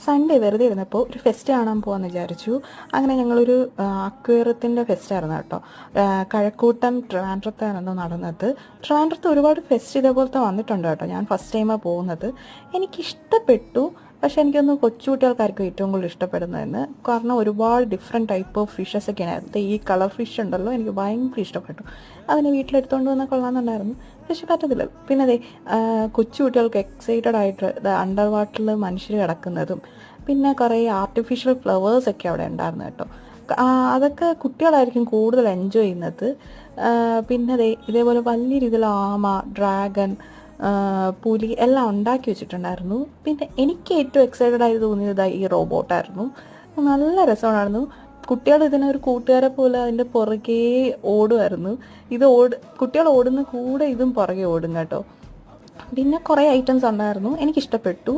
Sunday വെറുതെ ഇരുന്നപ്പോൾ ഒരു ഫെസ്റ്റ് കാണാൻ പോകാമെന്ന് വിചാരിച്ചു. അങ്ങനെ ഞങ്ങളൊരു അക്വേറിയത്തിൻ്റെ ഫെസ്റ്റായിരുന്നു കേട്ടോ. കഴക്കൂട്ടം ട്രിവാൻഡ്രത്തായിരുന്നു നടന്നത്. ട്രിവാൻഡ്രത്ത് ഒരുപാട് ഫെസ്റ്റ് ഇതേപോലത്തെ വന്നിട്ടുണ്ട് കേട്ടോ. ഞാൻ ഫസ്റ്റ് ടൈമാണ് പോകുന്നത്. എനിക്കിഷ്ടപ്പെട്ടു. പക്ഷേ എനിക്കൊന്ന് കൊച്ചുകുട്ടികൾക്കായിരിക്കും ഏറ്റവും കൂടുതൽ ഇഷ്ടപ്പെടുന്നതെന്ന്. കാരണം ഒരുപാട് ഡിഫറെൻറ്റ് ടൈപ്പ് ഓഫ് ഫിഷസ് ഒക്കെയാണ്. ഈ കളർ ഫിഷ് ഉണ്ടല്ലോ, എനിക്ക് ഭയങ്കര ഇഷ്ടപ്പെട്ടു. അതിനെ വീട്ടിലെടുത്തുകൊണ്ട് വന്നാൽ കൊള്ളാമെന്നുണ്ടായിരുന്നു. പക്ഷെ പറ്റത്തില്ല. പിന്നെ അതെ, കൊച്ചു കുട്ടികൾക്ക് എക്സൈറ്റഡ് ആയിട്ട് അണ്ടർ വാട്ടറിൽ മനുഷ്യർ കിടക്കുന്നതും പിന്നെ കുറേ ആർട്ടിഫിഷ്യൽ ഫ്ലവേഴ്സൊക്കെ അവിടെ ഉണ്ടായിരുന്നു കേട്ടോ. അതൊക്കെ കുട്ടികളായിരിക്കും കൂടുതൽ എൻജോയ് ചെയ്യുന്നത്. പിന്നെ അതെ, ഇതേപോലെ വലിയ രീതിയിൽ ആമ, ഡ്രാഗൺ, പുലി എല്ലാം ഉണ്ടാക്കി വെച്ചിട്ടുണ്ടായിരുന്നു. പിന്നെ എനിക്ക് ഏറ്റവും എക്സൈറ്റഡ് ആയി തോന്നിയത് ഈ റോബോട്ടായിരുന്നു. നല്ല രസമായിരുന്നു. കുട്ടികൾ ഇതിനൊരു കൂട്ടുകാരെ പോലെ അതിൻ്റെ പുറകെ ഓടുമായിരുന്നു. കുട്ടികൾ ഓടുന്ന കൂടെ ഇതും പുറകെ ഓടും കേട്ടോ. പിന്നെ കുറേ ഐറ്റംസ് ഉണ്ടായിരുന്നു, എനിക്കിഷ്ടപ്പെട്ടു.